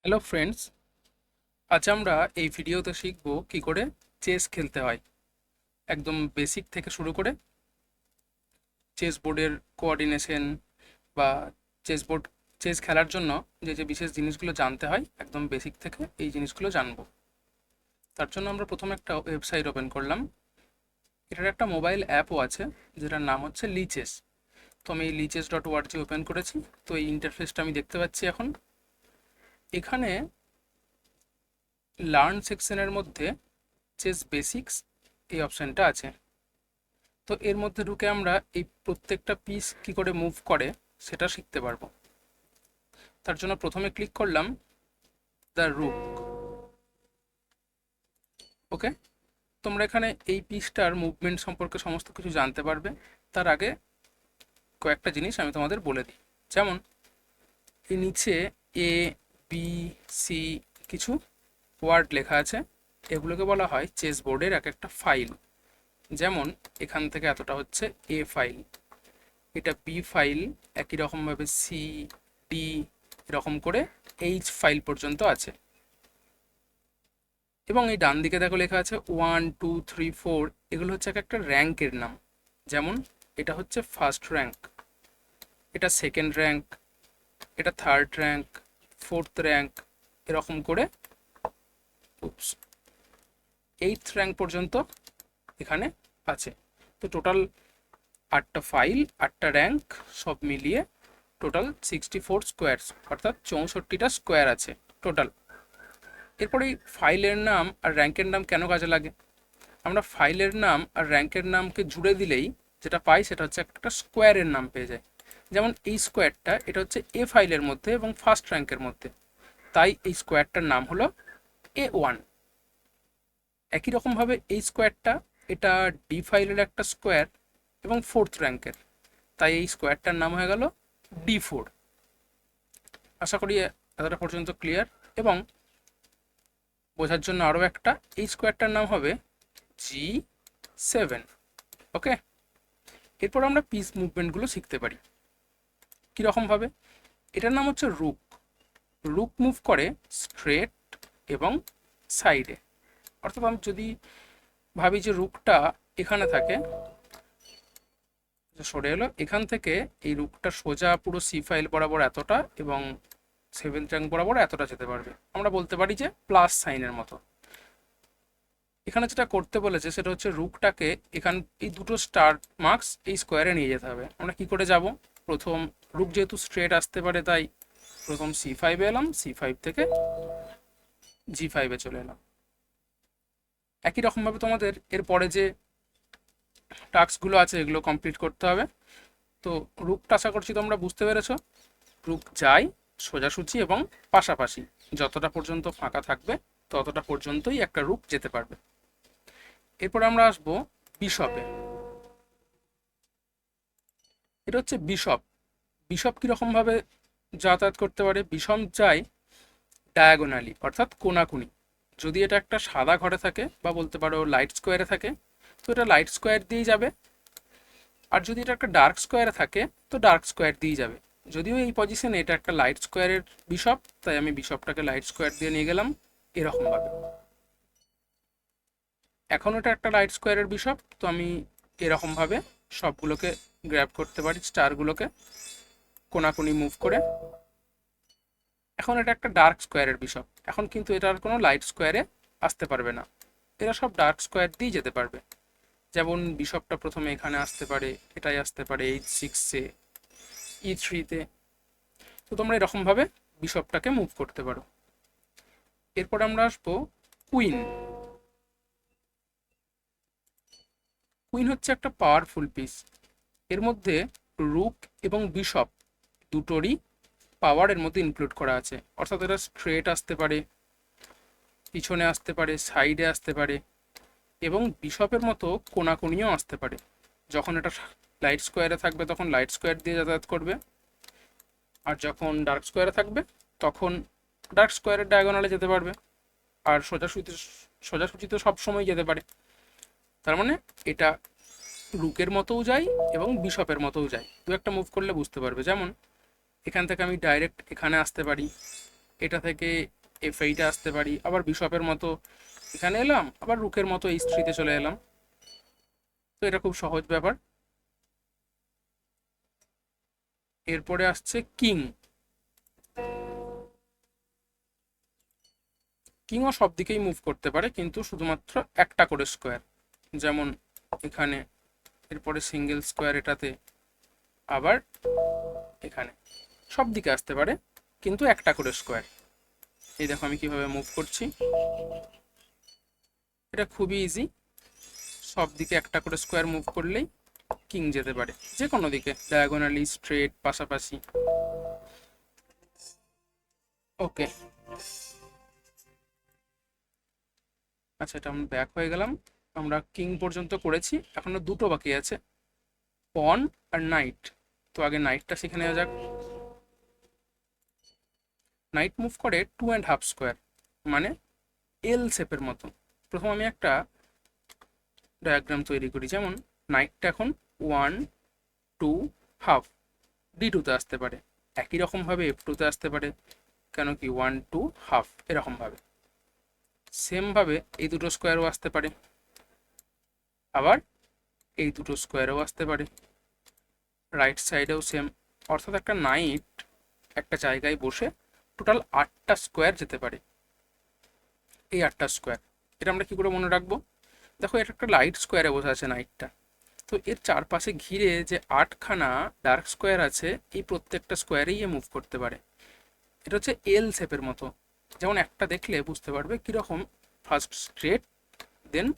Hello friends, আজ আমরা এই ভিডিওতে শিখব কি করে চেস খেলতে হয়। একদম বেসিক থেকে শুরু করে চেস বোর্ডের কোঅর্ডিনেশন বা চেস খেলার জন্য যে যে বিশেষ জিনিসগুলো জানতে হয়, একদম বেসিক থেকে এই জিনিসগুলো জানবো। তার জন্য আমরা প্রথমে একটা ওয়েবসাইট ওপেন করলাম। এটার একটা মোবাইল অ্যাপও আছে যেটার নাম হচ্ছে লিচেস। তো আমি liches.org ওপেন করেছি। তো এই ইন্টারফেসটা আমি দেখতে পাচ্ছি এখন। এখানে লার্ন সেকশনের মধ্যে চেস বেসিক্স এই অপশানটা আছে। তো এর মধ্যে ঢুকে আমরা এই প্রত্যেকটা পিস কি করে মুভ করে সেটা শিখতে পারবো। তার জন্য প্রথমে ক্লিক করলাম দ্য রুক। ওকে, তোমরা এখানে এই পিসটার মুভমেন্ট সম্পর্কে সমস্ত কিছু জানতে পারবে। তার আগে কয়েকটা জিনিস আমি তোমাদের বলে দিই। যেমন এই নিচে এ বি সি কিছু ওয়ার্ড লেখা আছে, এগুলোকে বলা হয় চেস বোর্ডের এক একটা ফাইল। যেমন এখান থেকে এতটা হচ্ছে এ ফাইল, এটা বি ফাইল, একই রকমভাবে সি, ডি, এরকম করে এইচ ফাইল পর্যন্ত আছে। এবং এই ডান দিকে দেখো লেখা আছে 1 2 3 4, এগুলো হচ্ছে এক একটা র্যাঙ্কের নাম। যেমন এটা হচ্ছে ফার্স্ট র্যাঙ্ক, এটা সেকেন্ড র্যাঙ্ক, এটা থার্ড র্যাঙ্ক, ফোর্থ র্যাঙ্ক, এরকম করে এইথ র্যাঙ্ক পর্যন্ত এখানে আছে। তো টোটাল 8টা ফাইল, 8টা র্যাঙ্ক, সব মিলিয়ে টোটাল 64 স্কোয়ার, অর্থাৎ 64টা স্কোয়ার আছে টোটাল। এরপরে এই ফাইলের নাম আর র্যাঙ্কের নাম কেন কাজে লাগে? আমরা ফাইলের নাম আর র্যাঙ্কের নামকে জুড়ে দিলেই যেটা পাই সেটা হচ্ছে একটা স্কোয়ারের নাম পেয়ে যায়। যেমন এই স্কোয়ারটা, এটা হচ্ছে এ ফাইলের মধ্যে এবং ফার্স্ট র্যাঙ্কের মধ্যে, তাই এই স্কোয়ারটার নাম হলো A1। একই রকমভাবে এই স্কোয়ারটা, এটা ডি ফাইলের একটা স্কোয়ার এবং ফোর্থ র্যাঙ্কের, তাই এই স্কোয়ারটার নাম হয়ে গেল D4। আশা করি এতটা পর্যন্ত ক্লিয়ার। এবং বোঝার জন্য আরও একটা, এই স্কোয়ারটার নাম হবে G7। ওকে, এরপর আমরা পিস মুভমেন্টগুলো শিখতে পারি কীরকমভাবে। এটার নাম হচ্ছে রুক। রুক মুভ করে স্ট্রেট এবং সাইডে। অর্থাৎ আমি যদি ভাবি যে রুকটা এখানে থাকে, সরে এলো এখান থেকে, এই রুকটা সোজা পুরো সি ফাইল বরাবর এতটা এবং সেভেন্থ র্যাঙ্ক বরাবর এতটা যেতে পারবে। আমরা বলতে পারি যে প্লাস সাইনের মতো। এখানে যেটা করতে বলেছে সেটা হচ্ছে রুকটাকে এখান, এই দুটো স্টার মার্কস এই স্কোয়ারে নিয়ে যেতে হবে। আমরা কি করে যাব? প্রথম, রুক যেহেতু স্ট্রেট আসতে পারে তাই প্রথম C5 এলাম, C5 থেকে G5 চলে এলাম। একই রকমভাবে তোমাদের এরপরে যে টাস্কগুলো আছে এগুলো কমপ্লিট করতে হবে। তো রুকটা আশা করছি তোমরা বুঝতে পেরেছো। রুক যায় সোজাসুজি এবং পাশাপাশি, যতটা পর্যন্ত ফাঁকা থাকবে ততটা পর্যন্তই একটা রুক যেতে পারবে। এরপর আমরা আসবো বিশপে। এটা হচ্ছে বিশপ। বিশপ কীরকমভাবে যাতায়াত করতে পারে? বিশপ যায় ডায়াগোনালি, অর্থাৎ কোনাকুনি। যদি এটা একটা সাদা ঘরে থাকে বা বলতে পারো লাইট স্কোয়ারে থাকে, তো এটা লাইট স্কোয়ার দিয়েই যাবে। আর যদি এটা একটা ডার্ক স্কোয়ারে থাকে তো ডার্ক স্কোয়ার দিয়েই যাবে। যদিও এই পজিশনে এটা একটা লাইট স্কোয়ারের বিশপ, তাই আমি বিশপটাকে লাইট স্কোয়ার দিয়ে নিয়ে গেলাম এরকমভাবে। এখন এটা একটা লাইট স্কোয়ারের বিশপ, তো আমি এরকমভাবে সবগুলোকে গ্র্যাব করতে পারি, স্টারগুলোকে কোনাকুনি মুভ করে। এখন এটা একটা ডার্ক স্কোয়ারের বিশপ, এখন কিন্তু এটার কোনো লাইট স্কোয়ারে আসতে পারবে না, এরা সব ডার্ক স্কোয়ার দিয়েই যেতে পারবে। যেমন বিশপটা প্রথমে এখানে আসতে পারে, এটাই আসতে পারে H6-এ, E3-তে। তো তোমরা এরকমভাবে বিশপটাকে মুভ করতে পারো। এরপর আমরা আসবো কুইন। কুইন হচ্ছে একটা পাওয়ারফুল পিস। এর মধ্যে রুক এবং বিশপ দুটোরই পাওয়ার এর মধ্যে ইনক্লুড করা আছে। অর্থাৎ এটা স্ট্রেট আসতে পারে, পিছনে আসতে পারে, সাইডে আসতে পারে, এবং বিশপের মতো কোনাকুনিও আসতে পারে। যখন এটা লাইট স্কোয়ারে থাকবে তখন লাইট স্কোয়ার দিয়ে যাতায়াত করবে, আর যখন ডার্ক স্কোয়ারে থাকবে তখন ডার্ক স্কোয়ারের ডায়াগোনালে যেতে পারবে। আর সোজাসুজিতে সবসময় যেতে পারে। তার মানে এটা রুকের মতোও যায় এবং বিশপের মতোও যায়। দু একটা মুভ করলে বুঝতে পারবে। যেমন এখান থেকে আমি ডাইরেক্ট এখানে আসতে পারি, এটা থেকে F8 আসতে পারি, আবার বিশপের মতো এখানে এলাম, আবার রুকের মতো H3-তে চলে এলাম। তো এটা খুব সহজ ব্যাপার। এরপরে আসছে কিং। কিংও সব দিকেই মুভ করতে পারে, কিন্তু শুধুমাত্র একটা করে স্কোয়ার, যেমন এখানে, এরপরে সিঙ্গেল স্কোয়ার এটাতে, আবার এখানে, সব দিকে আসতে পারে কিন্তু একটা করে স্কোয়ার। এই দেখো আমি কিভাবে মুভ করছি, এটা খুবই ইজি। সব দিকে একটা করে স্কোয়ার মুভ করলেই কিং যেতে পারে, যে কোনো দিকে, ডায়াগোনালি, স্ট্রেট, পাশাপাশি। ওকে, আচ্ছা এটা আমরা ব্যাক হয়ে গেলাম। আমরা কিং পর্যন্ত করেছি, এখনো দুটো বাকি আছে, পন আর নাইট। তো আগে নাইটটা শিখে নেওয়া যাক। নাইট মুভ করে 2.5 স্কোয়ার, মানে এল শেপের মতো। প্রথম আমি একটা ডায়াগ্রাম তৈরি করি, যেমন নাইটটা এখন 1 2 হাফ, D2-তে আসতে পারে, একই রকমভাবে F2-তে আসতে পারে, কেন কি 1 2 হাফ এরকমভাবে। সেমভাবে এই দুটো স্কোয়ারও আসতে পারে, আবার এই দুটো স্কোয়ারও আসতে পারে, রাইট সাইডেও সেম। অর্থাৎ একটা নাইট একটা জায়গায় বসে টোটাল 8টা স্কোয়ার যেতে পারে। এই 8টা স্কোয়ার, এটা আমরা কি করে মনে রাখবো? দেখো এটা একটা লাইট স্কোয়ারে বসে আছে নাইটটা, তো এর চারপাশে ঘিরে যে 8খানা ডার্ক স্কোয়ার আছে, এই প্রত্যেকটা স্কোয়ারেই এ মুভ করতে পারে। এটা হচ্ছে এল শেপের মতো। যেমন একটা দেখলে বুঝতে পারবে কীরকম, ফার্স্ট স্ট্রেট, দেন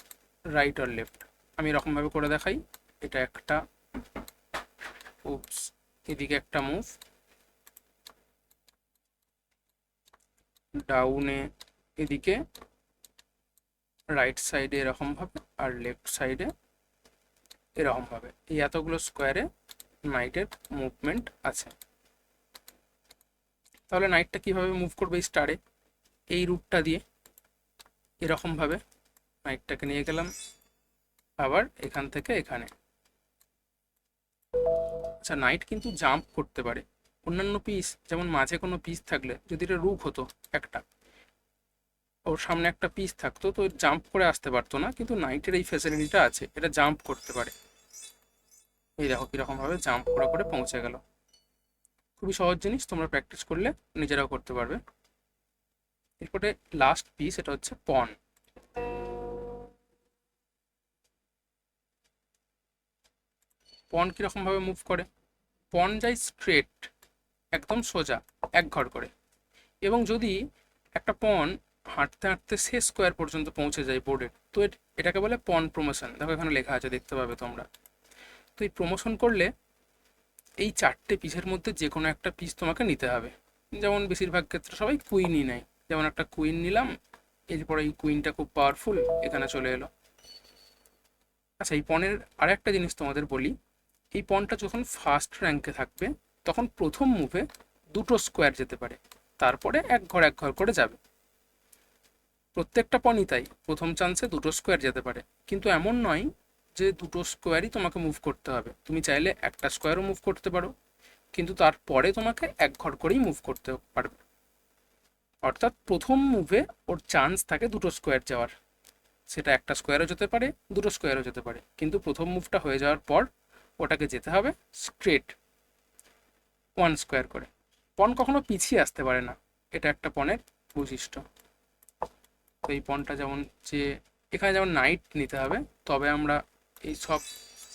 রাইট আর লেফট। আমি এরকমভাবে করে দেখাই, এটা একটা, উপস, এদিকে একটা মুভ, ডাউনে, এদিকে রাইট সাইডে এরকমভাবে, আর লেফট সাইডে এরকমভাবে। এই এতগুলো স্কোয়ারে নাইটের মুভমেন্ট আছে। তাহলে নাইটটা কীভাবে মুভ করবে স্টারে? এই রুটটা দিয়ে এরকমভাবে নাইটটাকে নিয়ে গেলাম, আবার এখান থেকে এখানে। আচ্ছা, নাইট কিন্তু জাম্প করতে পারে। অন্যান্য পিস, যেমন মাঝে কোনো পিস থাকলে, যদি এটা রুক হতো একটা, ওর সামনে একটা পিস থাকতো, তো জাম্প করে আসতে পারতো না, কিন্তু নাইটের এই ফ্যাসিলিটিটা আছে, এটা জাম্প করতে পারে। এই দেখো কীরকমভাবে জাম্প করে করে পৌঁছে গেল। খুবই সহজ জিনিস, তোমরা প্র্যাকটিস করলে নিজেরাও করতে পারবে। এরপরে লাস্ট পিস, এটা হচ্ছে পন। পন কীরকমভাবে মুভ করে? পন যায় স্ট্রেট, একদম সোজা, এক ঘর করে। এবং যদি একটা পন হাঁটতে হাঁটতে শেষ স্কোয়ার পর্যন্ত পৌঁছে যায় বোর্ডের, তো এটাকে বলে পন প্রমোশন। দেখো এখানে লেখা আছে, দেখতে পাবে তোমরা। তো এই প্রমোশন করলে এই চারটে পিসের মধ্যে যে কোনো একটা পিস তোমাকে নিতে হবে। যেমন বেশিরভাগ ক্ষেত্রে সবাই কুইনই নেয়, যেমন একটা কুইন নিলাম, এরপরে এই কুইনটা খুব পাওয়ারফুল, এখানে চলে এলো। আচ্ছা, এই পনের আর একটা জিনিস তোমাদের বলি, এই পনটা যখন ফার্স্ট র্যাঙ্কে থাকবে, তখন প্রথম মুভে দুটো স্কোয়ার যেতে পারে, তারপরে এক ঘর এক ঘর করে যাবে। প্রত্যেকটা পনই তাই, প্রথম চান্সে দুটো স্কোয়ার যেতে পারে, কিন্তু এমন নয় যে দুটো স্কোয়ারই তোমাকে মুভ করতে হবে। তুমি চাইলে একটা স্কোয়ারও মুভ করতে পারো, কিন্তু তারপরে তোমাকে এক ঘর করেই মুভ করতে পারবে। অর্থাৎ প্রথম মুভে ওর চান্স থাকে দুটো স্কোয়ার যাওয়ার, সেটা একটা স্কোয়ারও যেতে পারে, দুটো স্কোয়ারও যেতে পারে, কিন্তু প্রথম মুভটা হয়ে যাওয়ার পর ওটাকে যেতে হবে স্ট্রেট 1 স্কোয়ার করে। পন কখনো পিছিয়ে আসতে পারে না, এটা একটা পনের বৈশিষ্ট্য। তো এই পনটা যেমন, যে এখানে যেমন নাইট নিতে হবে, তবে আমরা এই সব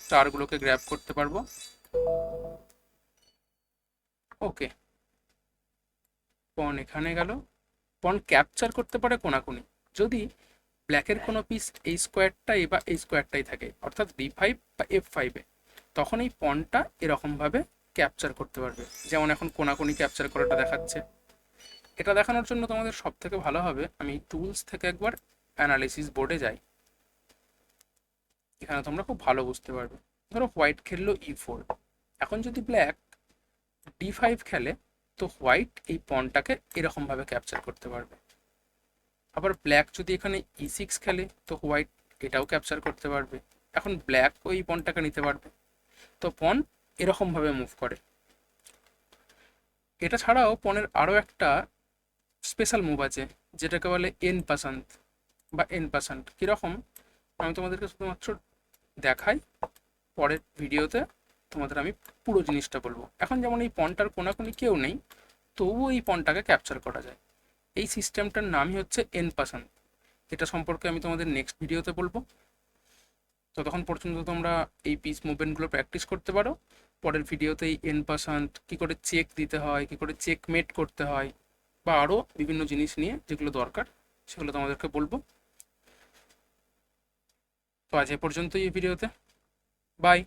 স্টারগুলোকে গ্র্যাব করতে পারবো। ওকে, পন এখানে গেল। পন ক্যাপচার করতে পারে কোনাকুনি, যদি ব্ল্যাকের কোনো পিস এই স্কোয়ারটাই বা এই স্কোয়ারটাই থাকে, অর্থাৎ D5 বা F5-এ, তখন এই পনটা এরকমভাবে ক্যাপচার করতে পারবে। যেমন এখন কোনাকুনি ক্যাপচার করাটা দেখাচ্ছে। এটা দেখানোর জন্য তোমাদের সব থেকে ভালো হবে, আমি টুলস থেকে একবার অ্যানালিসিস বোর্ডে যাই, এখানে তোমরা খুব ভালো বুঝতে পারবে। ধরো হোয়াইট খেললো E4, এখন যদি ব্ল্যাক D5 খেলে, তো হোয়াইট এই পনটাকে এরকমভাবে ক্যাপচার করতে পারবে। আবার ব্ল্যাক যদি এখানে E6 খেলে, তো হোয়াইট এটাও ক্যাপচার করতে পারবে। এখন ব্ল্যাক ওই পনটাকে নিতে পারবে। তো পন এরকমভাবে মুভ করে। এটা ছাড়াও পনের আরও একটা স্পেশাল মুভ আছে যেটাকে বলে এন পাসান্ত বা এন পাসান্ট। কীরকম আমি তোমাদেরকে শুধুমাত্র দেখাই, পরের ভিডিওতে তোমাদের আমি পুরো জিনিসটা বলবো। এখন যেমন এই পনটার কোনাকুনি কেউ নেই, তবুও এই পনটাকে ক্যাপচার করা যায়। এই সিস্টেমটার নামই হচ্ছে এন পাসান্ত। এটা সম্পর্কে আমি তোমাদের নেক্সট ভিডিওতে বলবো। ততক্ষণ পর্যন্ত তোমরা এই পিস মুভমেন্টগুলো প্র্যাকটিস করতে পারো। পরের ভিডিওতে এই এন পাসান্ত কী করে চেক দিতে হয়, কী করে চেক মেট করতে হয়, বা আরও বিভিন্ন জিনিস নিয়ে যেগুলো দরকার সেগুলো তোমাদেরকে বলবো। তো আজ এ পর্যন্তই এই ভিডিওতে। বাই।